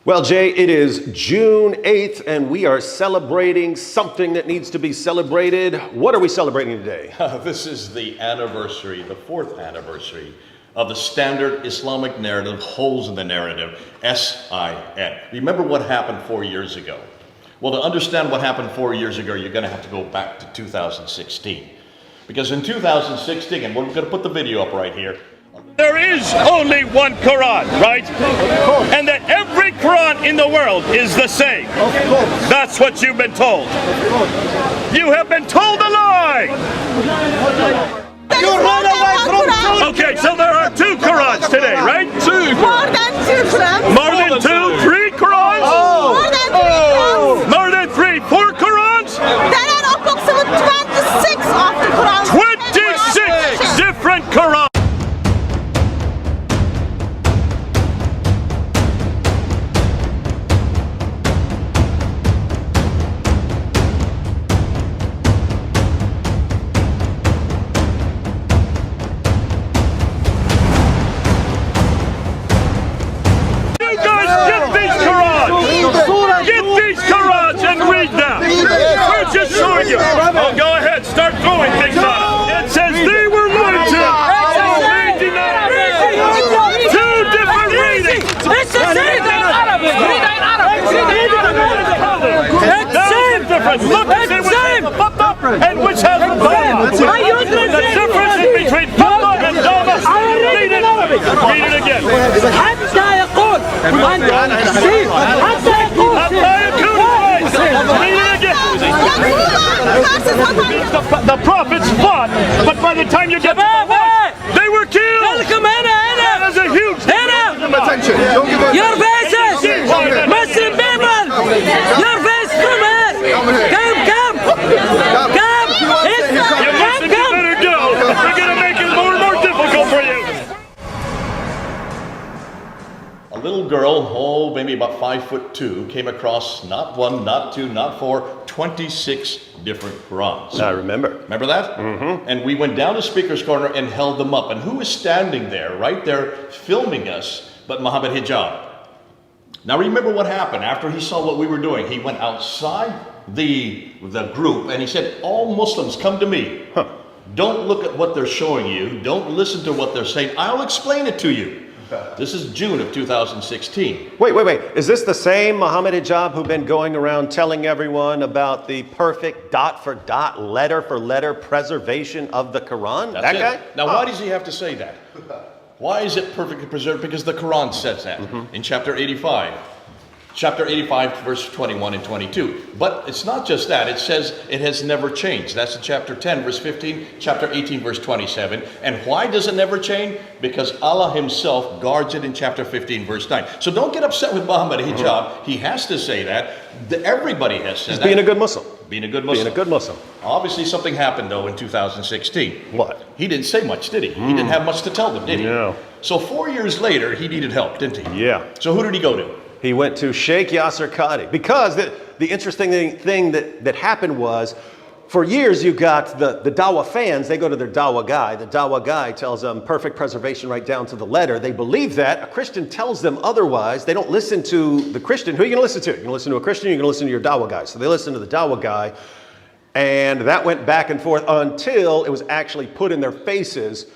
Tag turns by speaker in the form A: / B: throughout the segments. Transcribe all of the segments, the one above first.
A: Well, Jay, it is June 8th, and we are celebrating something that needs to be celebrated. What are we celebrating today?
B: This is the anniversary, the fourth anniversary of the standard Islamic narrative, Holes in the Narrative, SIN. Remember what happened 4 years ago? Well, to understand what happened 4 years ago, you're going to have to go back to 2016. Because in 2016, and we're going to put the video up right here,
C: there is only one Quran, right? And that every Quran in the world is the same. That's what you've been told. You have been told a lie.
D: You run away from truth.
C: Okay, so there are two Qurans today, right? Two.
D: More than two Qurans.
C: More than two? Three Qurans?
D: More than three Qurans.
C: More than three? Four Qurans?
D: There are approximately 26 of the Qurans.
C: 26 different Qurans. Oh, go ahead, start throwing things out. It says they were lied to. Two different readings.
E: It's the same thing.
C: That's different. Look, it's the same. And which has the Dhamma. The difference is between Dhamma and Dhamma. Read it. Read it again.
E: حتى يقول حتى يقول
C: Read it again. The prophets fought, but by the time you get to the fight, they were killed. That is a huge
F: attention. Don't give
E: Your faces, Muslim people, your face, come here. Come.
C: You better go. We're going to make it more and more difficult for you. A little girl, maybe about 5'2", came across not one, not two, not four, 26 different Qurans.
A: I remember.
B: Remember that? Mm-hmm. And we went down to Speaker's Corner and held them up. And who was standing there, right there, filming us, but Muhammad Hijab. Now remember what happened after he saw what we were doing. He went outside the group and he said, all Muslims, come to me. Don't look at what they're showing you. Don't listen to what they're saying. I'll explain it to you. This is June of 2016.
A: Wait. Is this the same Muhammad Hijab who've been going around telling everyone about the perfect dot for dot, letter for letter preservation of the Quran?
B: That's
A: that
B: it.
A: guy?
B: Now, why does he have to say that? Why is it perfectly preserved? Because the Quran says that in chapter 85. Chapter 85, verse 21 and 22. But it's not just that. It says it has never changed. That's in chapter 10, verse 15, chapter 18, verse 27. And why does it never change? Because Allah himself guards it in chapter 15, verse 9. So don't get upset with Muhammad Hijab. He has to say that. Everybody has said that.
A: Being a good Muslim.
B: Being a good Muslim.
A: Being a good Muslim.
B: Obviously something happened though in 2016.
A: What?
B: He didn't say much, did he? He didn't have much to tell them, did he?
A: No.
B: So 4 years later, he needed help, didn't he?
A: Yeah.
B: So who did he go to?
A: He went to Sheikh Yasser Qadhi because the interesting thing that happened was, for years you got the Dawah fans, they go to their Dawah guy. The Dawah guy tells them perfect preservation right down to the letter. They believe that. A Christian tells them otherwise. They don't listen to the Christian. Who are you going to listen to? You're going to listen to a Christian, you're going to listen to your Dawah guy. So they listen to the Dawah guy. And that went back and forth until it was actually put in their faces.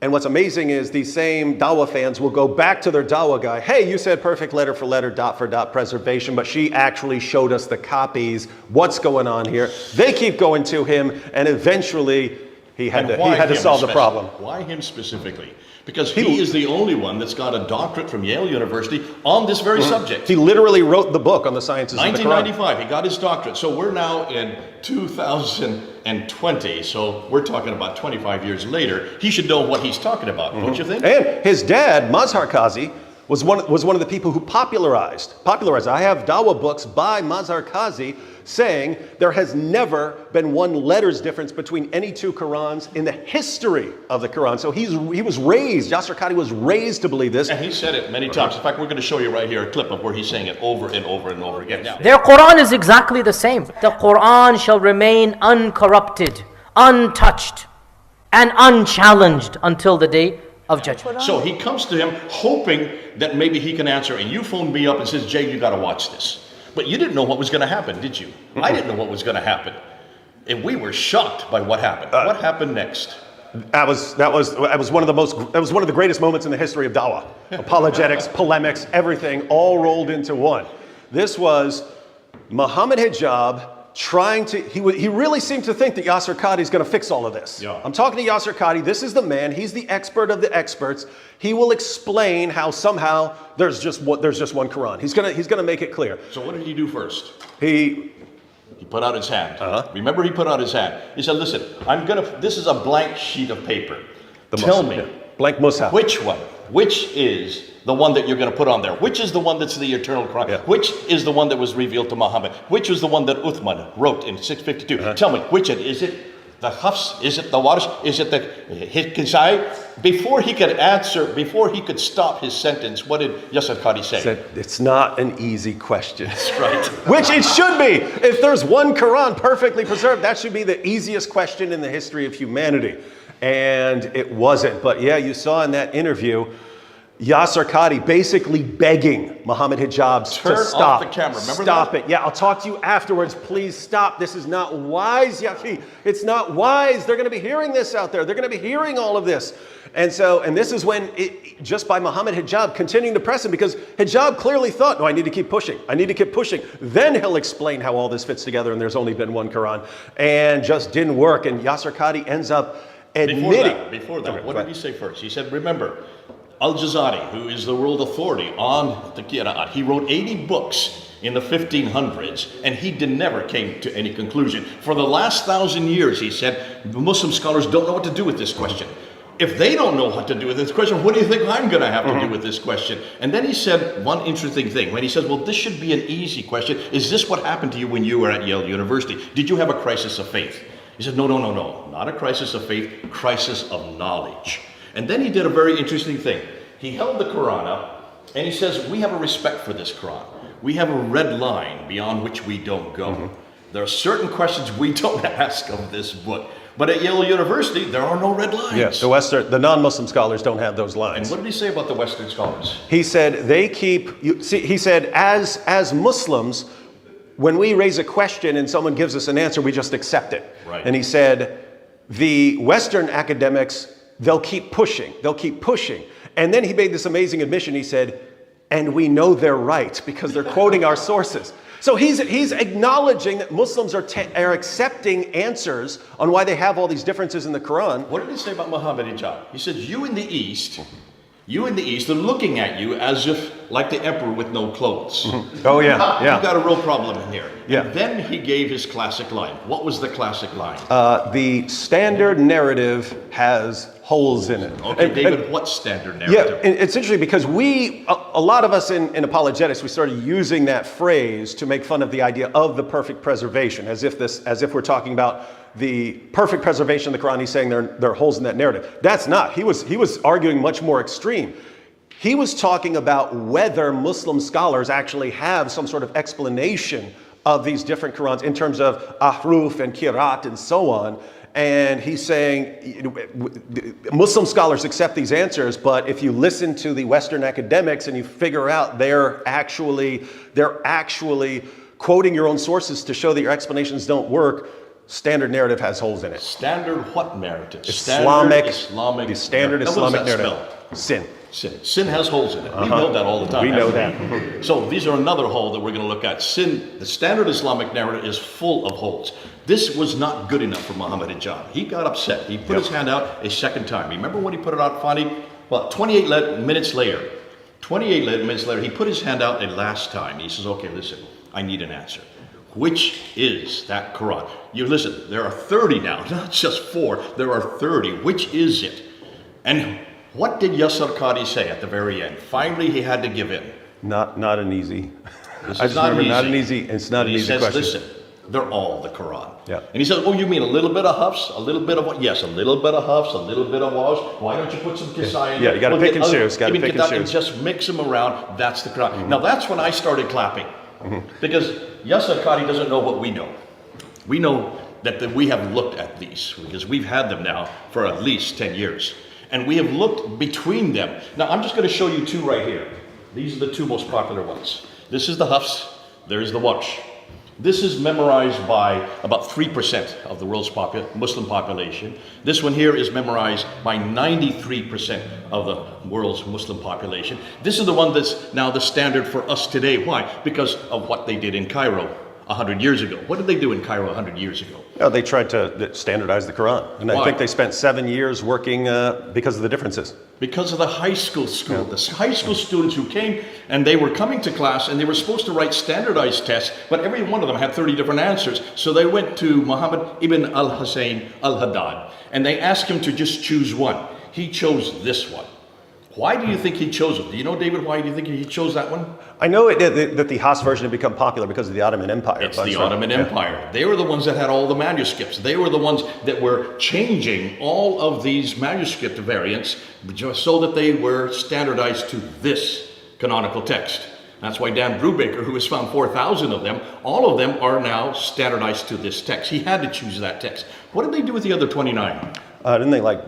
A: And what's amazing is these same Dawah fans will go back to their Dawah guy. Hey, you said perfect letter for letter, dot for dot preservation, but she actually showed us the copies. What's going on here? They keep going to him, and eventually he had to solve the problem.
B: Why him specifically? Because he is the only one that's got a doctorate from Yale University on this very subject.
A: He literally wrote the book on the sciences of the Quran.
B: 1995, he got his doctorate. So we're now in 2020, so we're talking about 25 years later. He should know what he's talking about, don't you think?
A: And his dad, Mazhar Qazi, was one of the people who popularized. I have Dawah books by Mazhar Qazi saying there has never been one letter's difference between any two Qurans in the history of the Quran. So he was raised, Yasser Qadhi was raised to believe this.
B: And he said it many times. In fact, we're going to show you right here a clip of where he's saying it over and over and over again. Now,
G: their Quran is exactly the same. The Quran shall remain uncorrupted, untouched, and unchallenged until the day of judgment.
B: So he comes to him hoping that maybe he can answer. And you phoned me up and says, Jay, you got to watch this. But you didn't know what was going to happen, did you? I didn't know what was going to happen. And we were shocked by what happened. What happened next?
A: That was one of the greatest moments in the history of dawah. Apologetics, polemics, everything all rolled into one. This was Muhammad Hijab trying to, he really seemed to think that Yasser Qadhi is going to fix all of this.
B: Yeah.
A: I'm talking to Yasser Qadhi. This is the man. He's the expert of the experts. He will explain how somehow there's just one Quran. He's gonna make it clear.
B: So what did he do first?
A: He
B: He put out his hand. Remember, he put out his hand. He said, listen, this is a blank sheet of paper. Tell me,
A: blank mushaf.
B: which is the one that you're going to put on there? Which is the one that's the eternal Quran?
A: Yeah.
B: Which is the one that was revealed to Muhammad? Which was the one that Uthman wrote in 652? Tell me, which is it? The Hafs? Is it the Warsh? Is it the Hikisai? Before he could answer, before he could stop his sentence, what did Yasser Qadhi say?
A: Said, it's not an easy question.
B: That's right.
A: Which it should be. If there's one Quran perfectly preserved, that should be the easiest question in the history of humanity. And it wasn't. But yeah, you saw in that interview, Yasser Qadhi basically begging Muhammad Hijab to stop.
B: Turn off the camera. Remember
A: stop
B: that?
A: it. Yeah, I'll talk to you afterwards. Please stop. This is not wise, Yafi. It's not wise. They're going to be hearing this out there. They're going to be hearing all of this. And this is when, just by Muhammad Hijab continuing to press him, because Hijab clearly thought, no, I need to keep pushing. I need to keep pushing. Then he'll explain how all this fits together and there's only been one Quran. And just didn't work. And Yasser Qadhi ends up admitting.
B: Before that, what did he say first? He said, remember, Al-Jazari, who is the world authority on the Qira'at, he wrote 80 books in the 1500s, and he never came to any conclusion. For the last 1,000 years, he said, the Muslim scholars don't know what to do with this question. If they don't know what to do with this question, what do you think I'm going to have to do with this question? And then he said one interesting thing. When he says, well, this should be an easy question. Is this what happened to you when you were at Yale University? Did you have a crisis of faith? He said, no. Not a crisis of faith, crisis of knowledge. And then he did a very interesting thing. He held the Quran up and he says, we have a respect for this Quran. We have a red line beyond which we don't go. There are certain questions we don't ask of this book. But at Yale University, there are no red lines.
A: Yes, the non-Muslim scholars don't have those lines.
B: And what did he say about the Western scholars?
A: He said he said, as Muslims, when we raise a question and someone gives us an answer, we just accept it.
B: Right.
A: And he said, the Western academics, they'll keep pushing. And then he made this amazing admission. He said, and we know they're right because they're quoting our sources. So he's acknowledging that Muslims are accepting answers on why they have all these differences in the Quran.
B: What did he say about Muhammad Hijab? He says, you in the East, are looking at you as if like the emperor with no clothes.
A: Oh yeah.
B: You've got a real problem in here.
A: Yeah.
B: And then he gave his classic line. What was the classic line?
A: The standard narrative has holes in it.
B: Okay, David, what standard narrative?
A: Yeah, it's interesting because a lot of us in apologetics, we started using that phrase to make fun of the idea of the perfect preservation, as if we're talking about the perfect preservation of the Quran. He's saying there are holes in that narrative. That's not. He was arguing much more extreme. He was talking about whether Muslim scholars actually have some sort of explanation of these different Qurans in terms of ahruf and kirat and so on. And he's saying Muslim scholars accept these answers, but if you listen to the Western academics and you figure out they're actually quoting your own sources to show that your explanations don't work, standard narrative has holes in it.
B: Standard what narrative?
A: The standard
B: Islamic
A: narrative. Sin.
B: Sin has holes in it. We know that all the time.
A: We know that.
B: So these are another hole that we're going to look at. Sin, the standard Islamic narrative is full of holes. This was not good enough for Muhammad Hijab. He got upset. He put his hand out a second time. Remember when he put it out finally? Well, 28 minutes later, he put his hand out a last time. He says, okay, listen, I need an answer. Which is that Quran? You listen, there are 30 now, not just 4. There are 30. Which is it? And what did Yasser Qadhi say at the very end? Finally, he had to give in.
A: Not an easy.
B: It's
A: It's not an easy question.
B: Listen, they're all the Quran.
A: Yeah.
B: And he says, oh, you mean a little bit of Hafs, a little bit of what? Yes, a little bit of Hafs, a little bit of Wash. Why don't you put some Kisai in there?
A: Yeah, you got to pick and choose.
B: And just mix them around. That's the Quran. Now that's when I started clapping. Because Yasser Qadhi doesn't know what we know. We know that we have looked at these because we've had them now for at least 10 years. And we have looked between them. Now, I'm just going to show you two right here. These are the two most popular ones. This is the Hafs, there's the Warsh. This is memorized by about 3% of the world's Muslim population. This one here is memorized by 93% of the world's Muslim population. This is the one that's now the standard for us today. Why? Because of what they did in Cairo 100 years ago. What did they do in Cairo 100 years ago?
A: No, they tried to standardize the Quran. And I
B: Why?
A: think they spent 7 years working because of the differences.
B: Because of the high school the high school students who came and they were coming to class and they were supposed to write standardized tests, but every one of them had 30 different answers. So they went to Muhammad ibn al-Hussein al-Haddad and they asked him to just choose one. He chose this one. Why do you think he chose it? Do you know, David, why do you think he chose that one?
A: I know that the Hafs version had become popular because of the Ottoman Empire.
B: It's the Ottoman Empire. They were the ones that had all the manuscripts. They were the ones that were changing all of these manuscript variants just so that they were standardized to this canonical text. That's why Dan Brubaker, who has found 4,000 of them, all of them are now standardized to this text. He had to choose that text. What did they do with the other 29?
A: Didn't they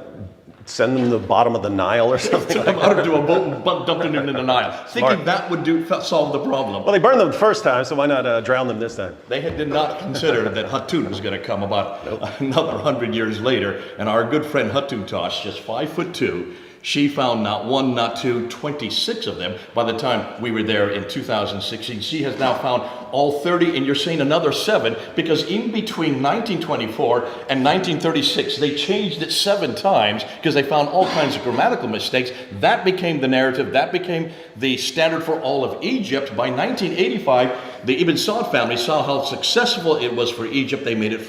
A: send them to the bottom of the Nile or something?
B: Out into a boat and dumped them into the Nile, thinking that would solve the problem.
A: Well, they burned them the first time, so why not drown them this time?
B: They did not consider that Hatun was going to come about another 100 years later. And our good friend Hatuntash, just 5'2", she found not one, not two, 26 of them by the time we were there in 2016. She has now found all 30, and you're saying another 7, because in between 1924 and 1936, they changed it 7 times because they found all kinds of grammatical mistakes. That became the narrative. That became the standard for all of Egypt. By 1985, the Ibn Saud family saw how successful it was for Egypt. They made it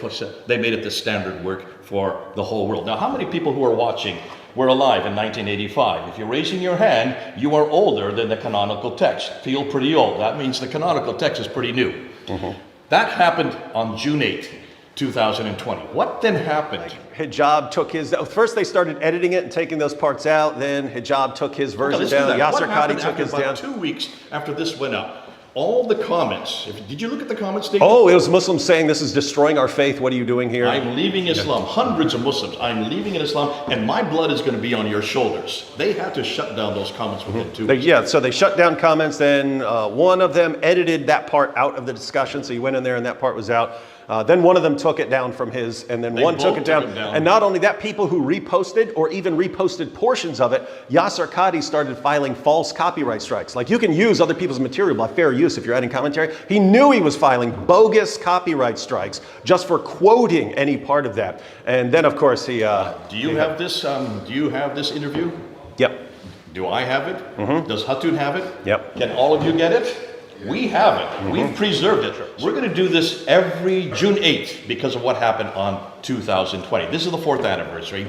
B: the standard work for the whole world. Now, how many people who are watching were alive in 1985? If you're raising your hand, you are older than the canonical text. Feel pretty old. That means the canonical text is pretty new. That happened on June 8th, 2020. What then happened?
A: Hijab took his, first they started editing it and taking those parts out, then Hijab took his version
B: Let's do
A: down,
B: that.
A: Yasser
B: What happened
A: Qadhi took
B: after
A: his
B: about
A: down.
B: 2 weeks after this went up? All the comments, did you look at the comments, David?
A: Oh, it was Muslims saying this is destroying our faith, what are you doing here?
B: I'm leaving Islam. Hundreds of Muslims. I'm leaving Islam, and my blood is going to be on your shoulders. They had to shut down those comments within 2 weeks.
A: Yeah, so they shut down comments, then one of them edited that part out of the discussion, so you went in there and that part was out. Then one of them took it down from his, and then one took it down. And not only that, people who reposted or even reposted portions of it, Yasser Qadhi started filing false copyright strikes. Like, you can use other people's material by fair use if you're adding commentary. He knew he was filing bogus copyright strikes just for quoting any part of that. And then, of course, he...
B: Do you have this interview?
A: Yep.
B: Do I have it? Does Hatun have it?
A: Yep.
B: Can all of you get it? We have it. We've preserved it. We're going to do this every June 8th because of what happened on 2020. This is the 4th anniversary.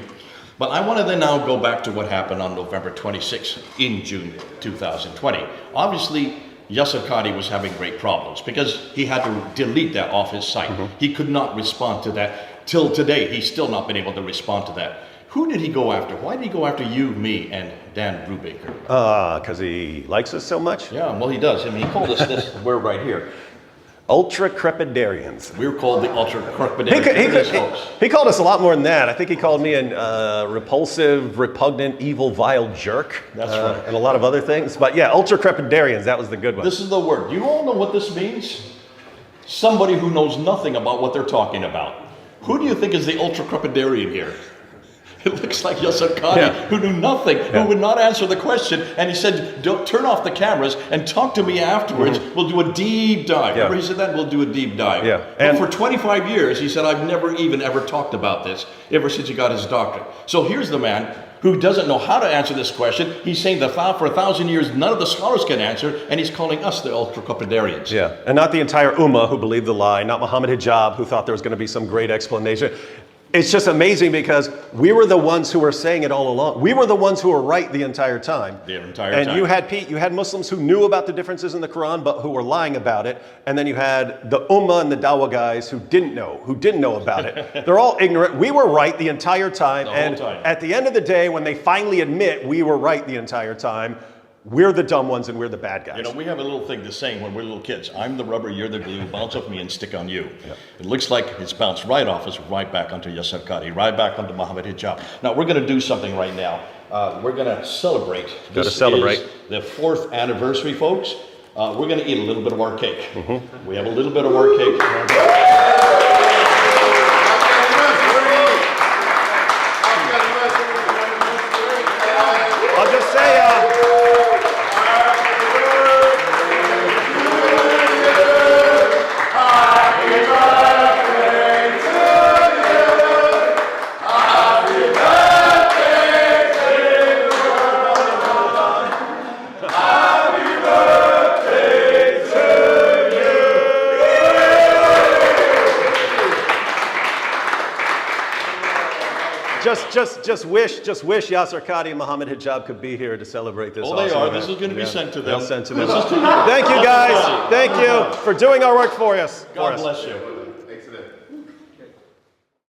B: But I want to then now go back to what happened on November 26th in June 2020. Obviously, Yasser Qadhi was having great problems because he had to delete that off his site. He could not respond to that. Till today, he's still not been able to respond to that. Who did he go after? Why did he go after you, me, and Dan Brubaker?
A: Because he likes us so much?
B: Yeah, well, he does. I mean, he called us this. We're right here.
A: Ultra-crepidarians.
B: We're called the ultra-crepidarians.
A: He called us a lot more than that. I think he called me an repulsive, repugnant, evil, vile jerk.
B: That's right.
A: And a lot of other things. But yeah, ultra-crepidarians, that was the good one.
B: This is the word. You all know what this means? Somebody who knows nothing about what they're talking about. Who do you think is the ultra-crepidarian here? It looks like Yasser Qadhi, who knew nothing, who would not answer the question, and he said, "Don't turn off the cameras and talk to me afterwards. We'll do a deep dive." Remember he said that? We'll do a deep dive.
A: Yeah.
B: But for 25 years, he said, "I've never even ever talked about this, ever since he got his doctorate." So here's the man who doesn't know how to answer this question. He's saying that for 1,000 years, none of the scholars can answer, and he's calling us the ultra-crepidarians.
A: Yeah, and not the entire Ummah who believed the lie, not Muhammad Hijab who thought there was going to be some great explanation. It's just amazing because we were the ones who were saying it all along. We were the ones who were right the entire time. And you had Muslims who knew about the differences in the Quran, but who were lying about it. And then you had the Ummah and the Dawah guys who didn't know about it. They're all ignorant. We were right the entire time.
B: The whole time.
A: At the end of the day, when they finally admit we were right the entire time, we're the dumb ones and we're the bad guys.
B: You know, we have a little thing, the saying when we're little kids, I'm the rubber, you're the glue, bounce off me and stick on you. It looks like it's bounced right off us, right back onto Yasir Qadhi, right back onto Muhammad Hijab. Now, we're going to do something right now. We're going to celebrate.
A: Gotta celebrate.
B: Is the 4th anniversary, folks. We're going to eat a little bit of our cake. We have a little bit of our cake.
A: I'll just say, just wish Yasir Qadhi and Muhammad Hijab could be here to celebrate this.
B: Oh, they
A: awesome
B: are.
A: event.
B: This is going to be sent to them.
A: They'll send to them.
B: This is to you.
A: Thank you, guys. Thank you for doing our work for us.
B: God bless you.